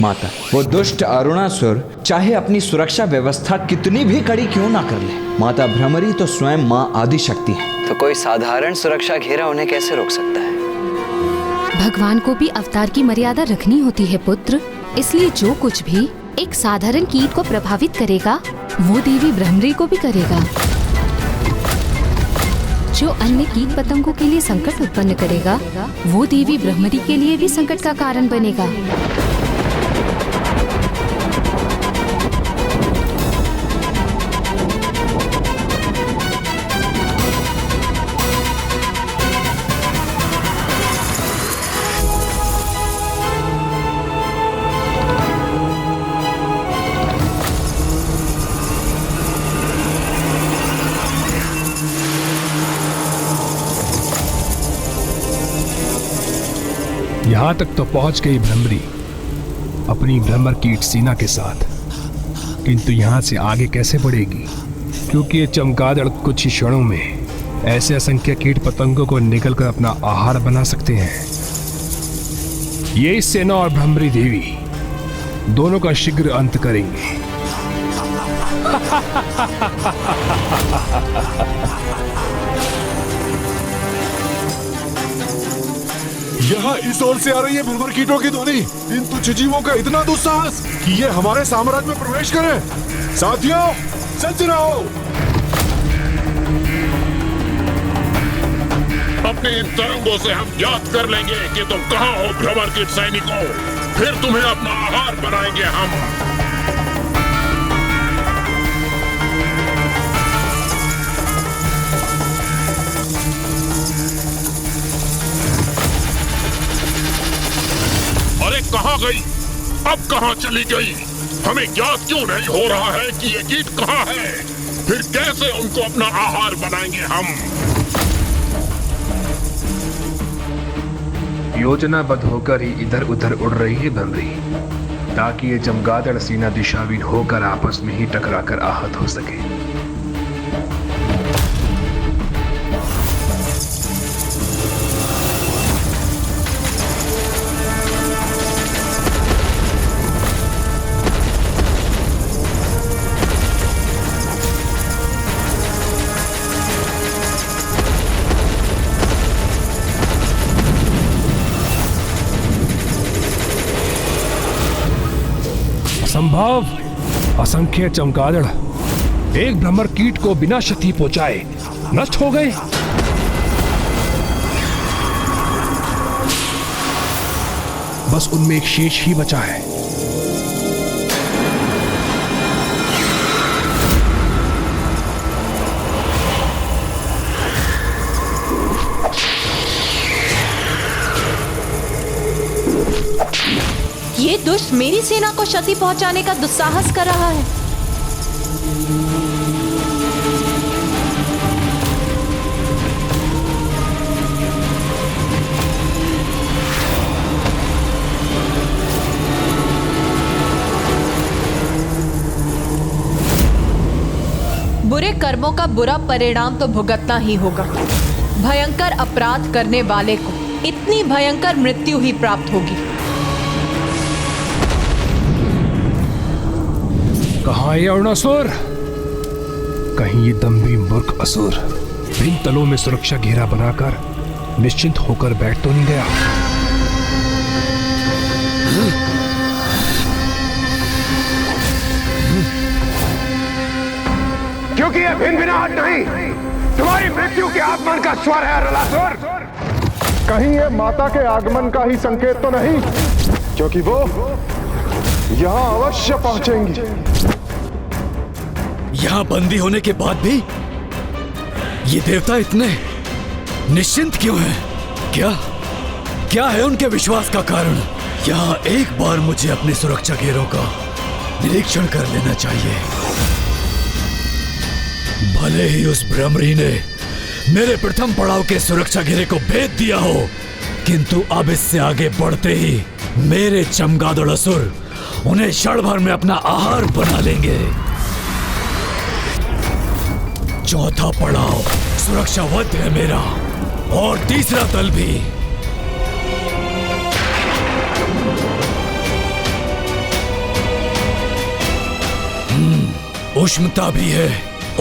माता, वो दुष्ट अरुणासुर चाहे अपनी सुरक्षा व्यवस्था कितनी भी कड़ी क्यों ना कर ले, माता भ्रमरी तो स्वयं माँ आदिशक्ति है। तो कोई साधारण सुरक्षा घेरा उन्हें कैसे रोक सकता है? भगवान को भी अवतार की मर्यादा रखनी होती है पुत्र। इसलिए जो कुछ भी एक साधारण कीट को प्रभावित करेगा वो देवी भ्रमरी को भी करेगा। जो अन्य कीट पतंगों के लिए संकट उत्पन्न करेगा वो देवी भ्रमरी के लिए भी संकट का कारण बनेगा। यहाँ तक तो पहुंच गई भ्रमरी अपनी भ्रमर कीट सेना के साथ, किंतु यहाँ से आगे कैसे बढ़ेगी? क्योंकि ये चमगादड़ कुछ ही क्षणों में ऐसे असंख्य कीट पतंगों को निकलकर अपना आहार बना सकते हैं। ये सेना और भ्रमरी देवी दोनों का शीघ्र अंत करेंगे। यहाँ इस ओर से आ रही है भ्रमर कीटों की ध्वनि। इन तुच्छ जीवों का इतना दुस्साहस कि ये हमारे साम्राज्य में प्रवेश करें। साथियों, सज्ज रहो। अपने इन तरंगों से हम याद कर लेंगे कि तुम कहाँ हो भ्रमर कीट सैनिकों। फिर तुम्हें अपना आहार बनाएंगे हम। अरे कहाँ गई? अब कहाँ चली गई? हमें ज्ञात क्यों नहीं हो रहा है कि ये कीट कहाँ है? फिर कैसे उनको अपना आहार बनाएंगे हम? योजनाबद्ध होकर ही इधर उधर उड़ रही है भ्रमरी, ताकि ये चमगादड़ सेना दिशाहीन होकर आपस में ही टकराकर आहत हो सके। संभव असंख्य चमगादड़ एक भ्रमर कीट को बिना क्षति पहुंचाए नष्ट हो गए। बस उनमें एक शेष ही बचा है। ये दुष्ट मेरी सेना को क्षति पहुंचाने का दुस्साहस कर रहा है। बुरे कर्मों का बुरा परिणाम तो भुगतना ही होगा। भयंकर अपराध करने वाले को इतनी भयंकर मृत्यु ही प्राप्त होगी। कहाँ है अरुणासुर? कहीं ये दम्भी मूर्ख असुर इन तलों में सुरक्षा घेरा बनाकर निश्चिंत होकर बैठ तो नहीं गया? क्योंकि ये भिन भिनाहट नहीं, तुम्हारी मृत्यु के आगमन का स्वर है अरुणासुर। कहीं ये माता के आगमन का ही संकेत तो नहीं, क्योंकि वो यहाँ अवश्य पहुंचेंगी। यहाँ बंदी होने के बाद भी ये देवता इतने निश्चिंत क्यों हैं? क्या है उनके विश्वास का कारण? यहाँ एक बार मुझे अपने सुरक्षा घेरों का निरीक्षण कर लेना चाहिए। भले ही उस भ्रमरी ने मेरे प्रथम पड़ाव के सुरक्षा घेरे को भेद दिया हो, किंतु अब इससे आगे बढ़ते ही मेरे चमगादड़ असुर उन्हें क्षण भर में अपना आहार बना लेंगे। चौथा पड़ाव सुरक्षावद्ध है मेरा, और तीसरा तल भी। उष्णता भी है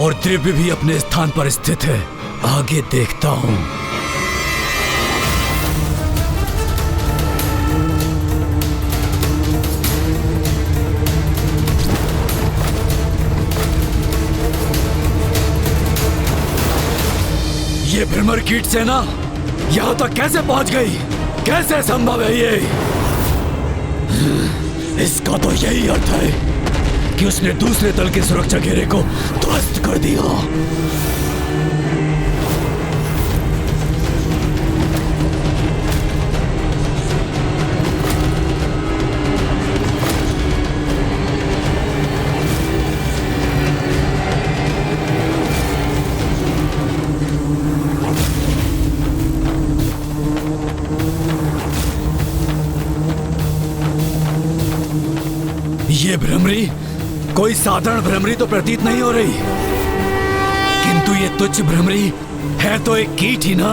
और द्रव्य भी अपने स्थान पर स्थित है। आगे देखता हूं। ये भ्रमर कीट सेना यहां तक कैसे पहुंच गई? कैसे संभव है ये? इसका तो यही अर्थ है कि उसने दूसरे दल के सुरक्षा घेरे को ध्वस्त कर दिया। ये भ्रमरी कोई साधारण भ्रमरी तो प्रतीत नहीं हो रही, किंतु ये तुच्छ भ्रमरी है तो एक कीट ही ना।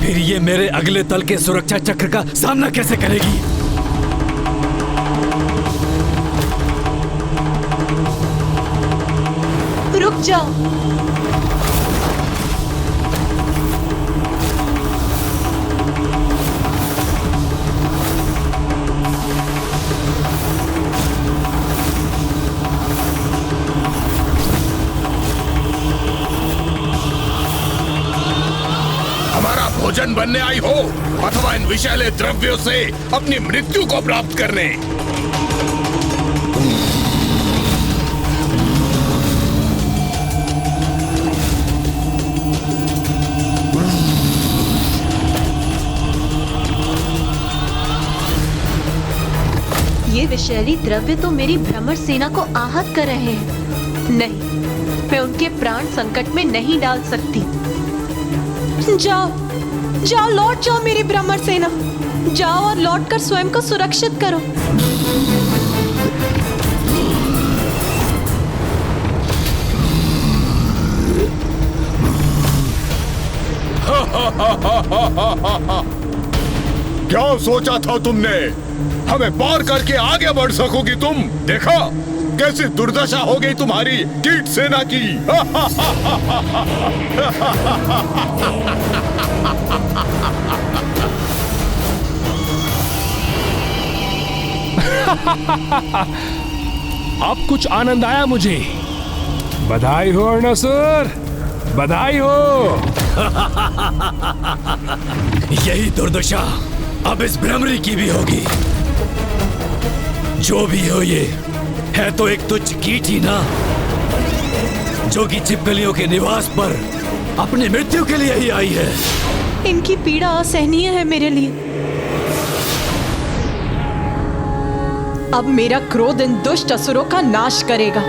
फिर ये मेरे अगले दल के सुरक्षा चक्र का सामना कैसे करेगी? रुक जाओ। भोजन बनने आई हो अथवा इन विषैले द्रव्यों से अपनी मृत्यु को प्राप्त करने। ये विषैली द्रव्य तो मेरी भ्रमर सेना को आहत कर रहे हैं। नहीं, मैं उनके प्राण संकट में नहीं डाल सकती। जाओ जाओ, लौट जाओ मेरी भ्रमर सेना। जाओ और लौटकर स्वयं को सुरक्षित करो। क्या सोचा था तुमने? हमें पार करके आगे बढ़ सकोगी तुम? देखा कैसी दुर्दशा हो गई तुम्हारी कीट सेना की। अब कुछ आनंद आया मुझे। बधाई हो अरुणासुर, बधाई हो। यही दुर्दशा अब इस भ्रमरी की भी होगी। जो भी हो, ये है तो एक तुच्छ कीट ही ना, जो कि छिपकलियों के निवास पर अपनी मृत्यु के लिए ही आई है। इनकी पीड़ा असहनीय है मेरे लिए। अब मेरा क्रोध इन दुष्ट असुरों का नाश करेगा।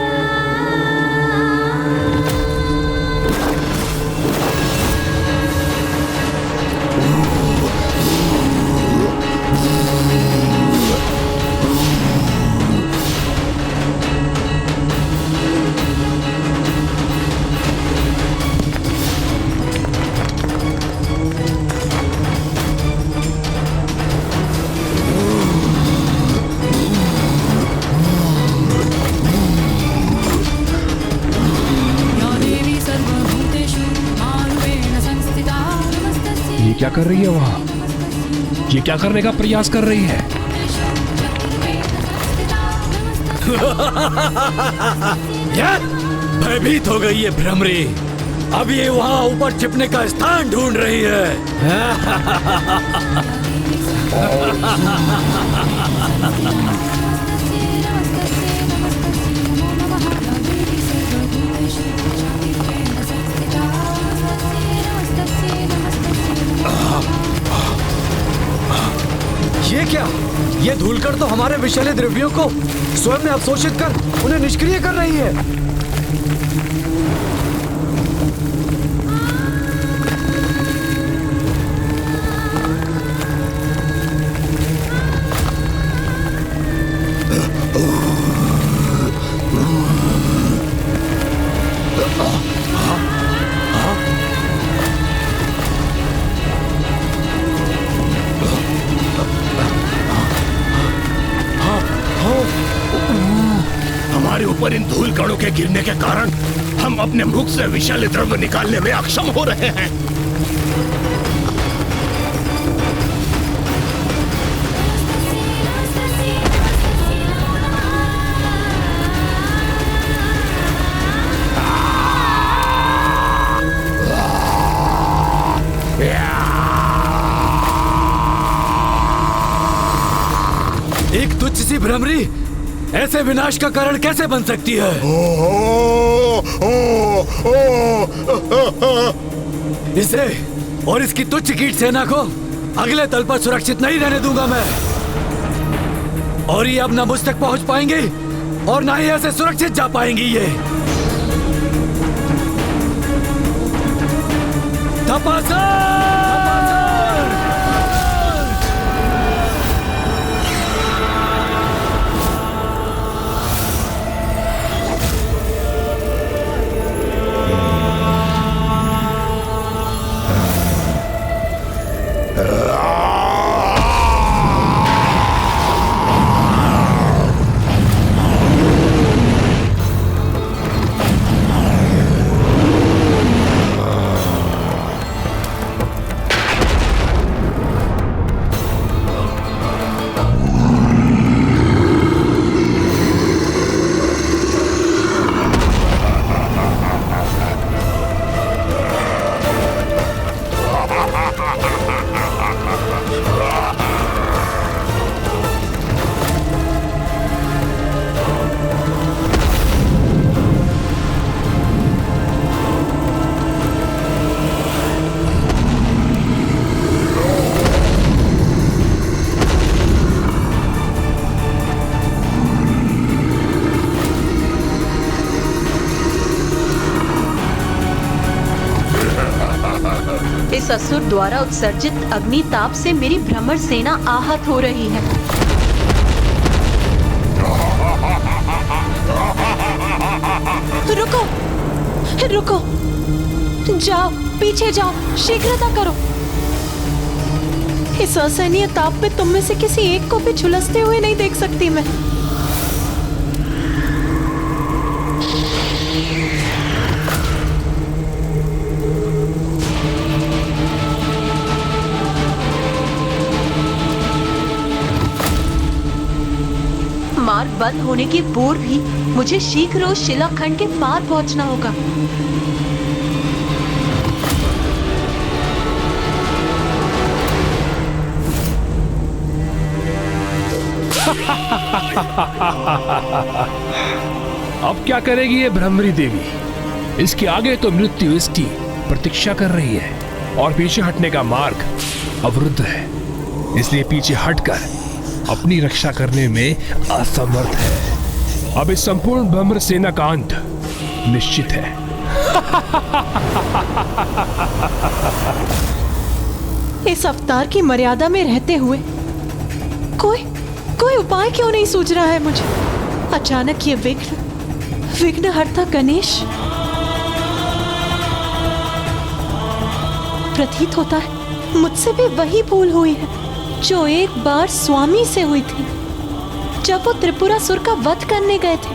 क्या कर रही है वहां? ये क्या करने का प्रयास कर रही है? भयभीत हो गई है भ्रमरी। अब ये वहां ऊपर छिपने का स्थान ढूंढ रही है। ये क्या? ये धूलकर तो हमारे विषैले द्रव्यों को स्वयं में अवशोषित कर उन्हें निष्क्रिय कर रही है। हमारे ऊपर इन धूल कणों के गिरने के कारण हम अपने मुख से विषैले द्रव्य निकालने में अक्षम हो रहे हैं। एक तुच्छ सी भ्रमरी ऐसे विनाश का कारण कैसे बन सकती है? इसे और इसकी तुच्छ कीट सेना को अगले तल पर सुरक्षित नहीं रहने दूंगा मैं। और ये अब ना मुझ तक पहुंच पाएंगे और ना ही ऐसे सुरक्षित जा पाएंगी ये। इस असुर द्वारा उत्सर्जित अग्नि ताप से मेरी भ्रमर सेना आहत हो रही है। रुको, रुको, जाओ, पीछे जाओ, शीघ्रता करो। इस असहनीय ताप में तुम में से किसी एक को भी झुलसते हुए नहीं देख सकती मैं। मार्ग बंद होने के पूर्व ही मुझे शीघ्र उस शिलाखंड के पार पहुंचना होगा। अब क्या करेगी ये भ्रमरी देवी? इसके आगे तो मृत्यु इसकी प्रतीक्षा कर रही है और पीछे हटने का मार्ग अवरुद्ध है, इसलिए पीछे हटकर अपनी रक्षा करने में असमर्थ है। अब इस संपूर्ण भ्रमर सेना का अंत निश्चित है। इस अवतार की मर्यादा में रहते हुए कोई उपाय क्यों नहीं सूझ रहा है मुझे? अचानक ये विघ्नहर्ता गणेश प्रतीत होता है मुझसे भी वही भूल हुई है जो एक बार स्वामी से हुई थी जब वो त्रिपुरासुर का वध करने गए थे।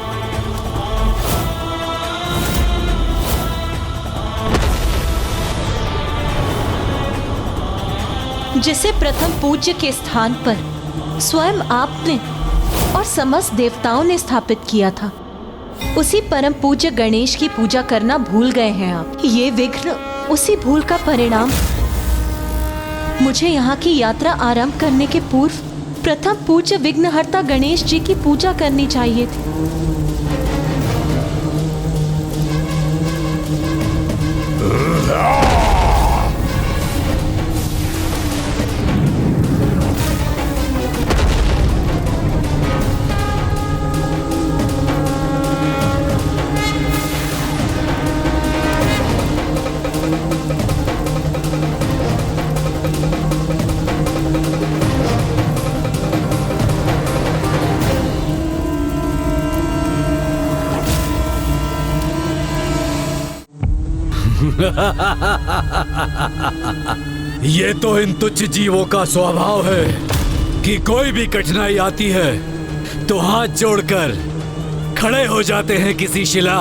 जिसे प्रथम पूज्य के स्थान पर स्वयं आपने और समस्त देवताओं ने स्थापित किया था, उसी परम पूज्य गणेश की पूजा करना भूल गए हैं आप। ये विघ्न उसी भूल का परिणाम। मुझे यहाँ की यात्रा आरंभ करने के पूर्व प्रथम पूज्य विघ्नहर्ता गणेश जी की पूजा करनी चाहिए थी। ये तो इन तुच्छ जीवों का स्वभाव है कि कोई भी कठिनाई आती है तो हाथ जोड़कर खड़े हो जाते हैं किसी शिला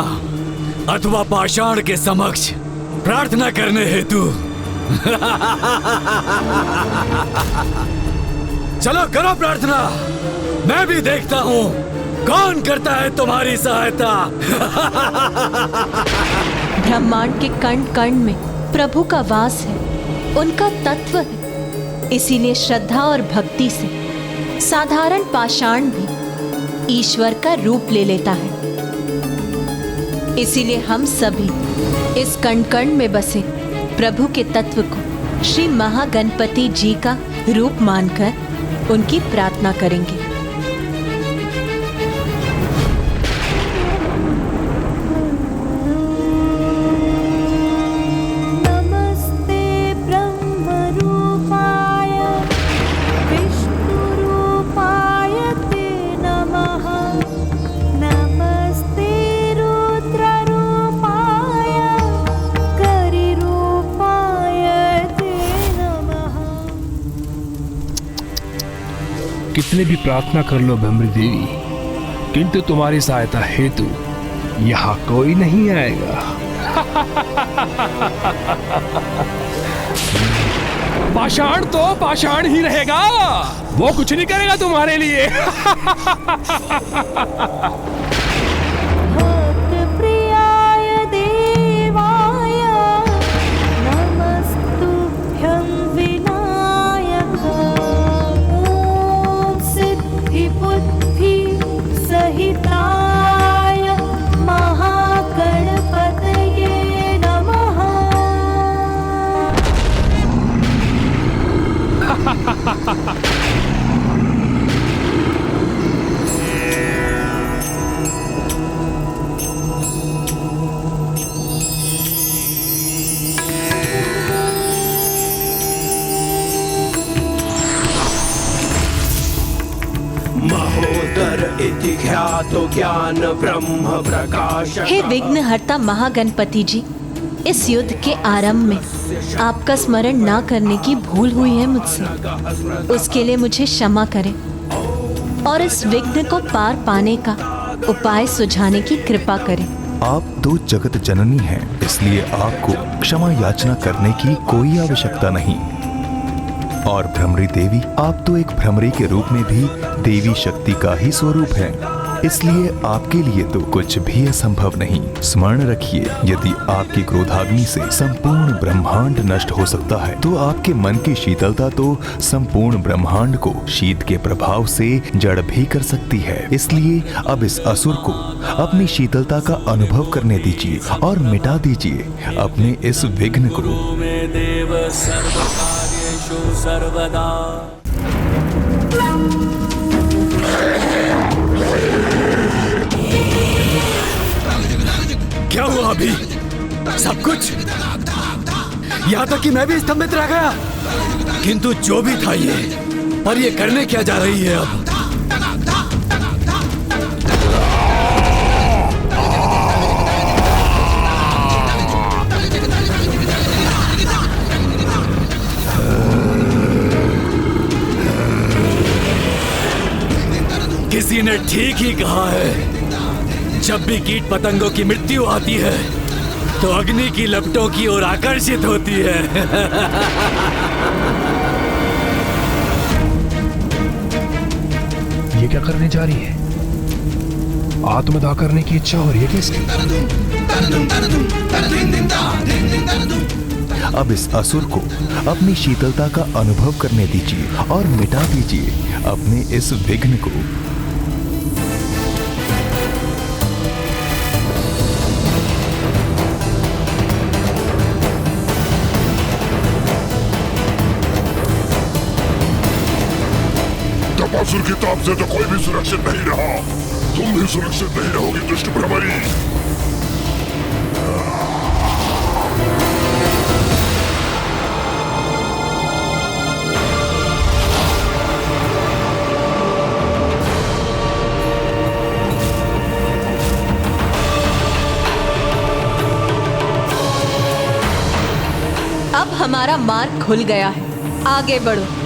अथवा पाषाण के समक्ष प्रार्थना करने हेतु। चलो करो प्रार्थना, मैं भी देखता हूँ कौन करता है तुम्हारी सहायता। ब्रह्मांड के कण कण में प्रभु का वास है, उनका तत्व है। इसीलिए श्रद्धा और भक्ति से साधारण पाषाण भी ईश्वर का रूप ले लेता है। इसीलिए हम सभी इस कण कण में बसे प्रभु के तत्व को श्री महागणपति जी का रूप मानकर उनकी प्रार्थना करेंगे। कितने भी प्रार्थना कर लो भ्रमरी देवी, किंतु तुम्हारी सहायता हेतु यहाँ कोई नहीं आएगा। पाषाण तो पाषाण ही रहेगा, वो कुछ नहीं करेगा तुम्हारे लिए। ज्ञान ब्रह्म प्रकाश। हे विघ्नहर्ता महागणपति जी, इस युद्ध के आरंभ में आपका स्मरण ना करने की भूल हुई है मुझसे, उसके लिए मुझे क्षमा करें और इस विघ्न को पार पाने का उपाय सुझाने की कृपा करें। आप दो जगत जननी हैं, इसलिए आपको क्षमा याचना करने की कोई आवश्यकता नहीं। और भ्रमरी देवी, आप तो एक भ्रमरी के रूप में भी देवी शक्ति का ही स्वरूप है, इसलिए आपके लिए तो कुछ भी असंभव नहीं। स्मरण रखिए, यदि आपकी क्रोधाग्नि से संपूर्ण ब्रह्मांड नष्ट हो सकता है, तो आपके मन की शीतलता तो संपूर्ण ब्रह्मांड को शीत के प्रभाव से जड़ भी कर सकती है। इसलिए अब इस असुर को अपनी शीतलता का अनुभव करने दीजिए और मिटा दीजिए अपने इस विघ्न को। क्या हुआ अभी? सब कुछ? यहाँ तक कि मैं भी स्तंभित रह गया। किंतु जो भी था ये, पर ये करने क्या जा रही है अब? किसी ने ठीक ही कहा है, जब भी कीट पतंगों की मृत्यु आती है तो अग्नि की लपटों की ओर आकर्षित होती है। ये क्या करने जा रही है? आत्मदाह करने की इच्छा हो रही है किसकी? अब इस असुर को अपनी शीतलता का अनुभव करने दीजिए और मिटा दीजिए अपने इस विघ्न को। असुर की ताप से तो कोई भी सुरक्षित नहीं रहा, तुम भी सुरक्षित नहीं रहोगी दुष्ट भ्रमरी। अब हमारा मार्ग खुल गया है, आगे बढ़ो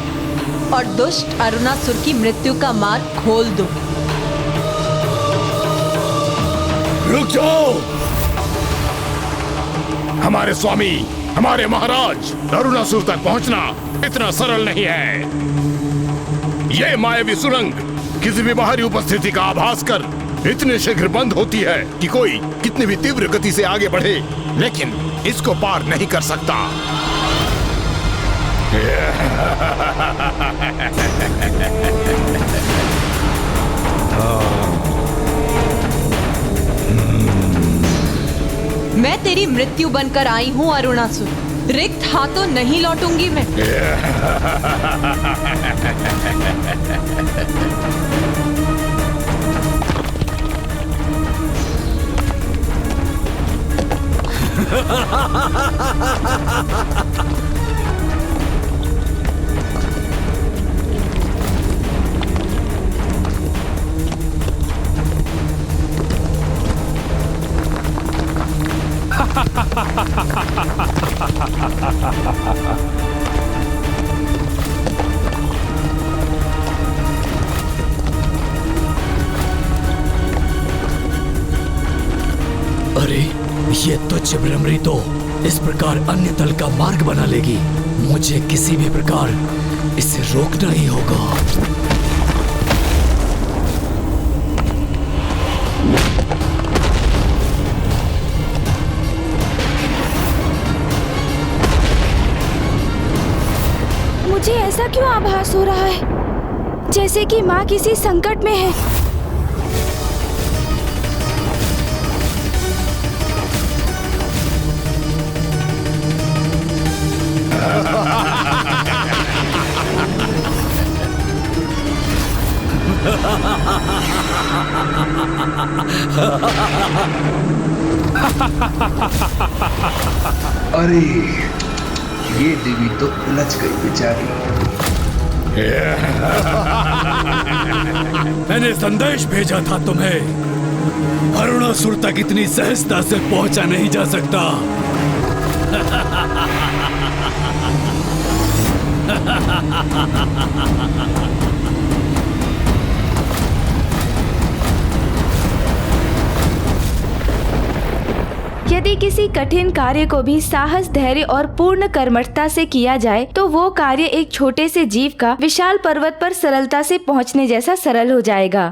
और दुष्ट अरुणासुर की मृत्यु का मार्ग खोल दो। रुक जाओ। हमारे स्वामी, हमारे महाराज, अरुणासुर तक पहुंचना इतना सरल नहीं है। ये मायावी सुरंग किसी भी बाहरी उपस्थिति का आभास कर इतने शीघ्र बंद होती है कि कोई कितनी भी तीव्र गति से आगे बढ़े, लेकिन इसको पार नहीं कर सकता। मैं तेरी मृत्यु बनकर आई हूँ अरुणासुर, रिक्त हाथों नहीं लौटूंगी मैं। अरे ये तुच्छ भ्रमरी तो इस प्रकार अन्य तल का मार्ग बना लेगी। मुझे किसी भी प्रकार इसे रोकना ही होगा। मुझे ऐसा क्यों आभास हो रहा है जैसे कि माँ किसी संकट में है। अरे ये देवी तो उलझ गई बेचारी। मैंने संदेश भेजा था तुम्हें। अरुणासुर तक इतनी सहजता से पहुंचा नहीं जा सकता। यदि किसी कठिन कार्य को भी साहस, धैर्य और पूर्ण कर्मठता से किया जाए तो वो कार्य एक छोटे से जीव का विशाल पर्वत पर सरलता से पहुंचने जैसा सरल हो जाएगा।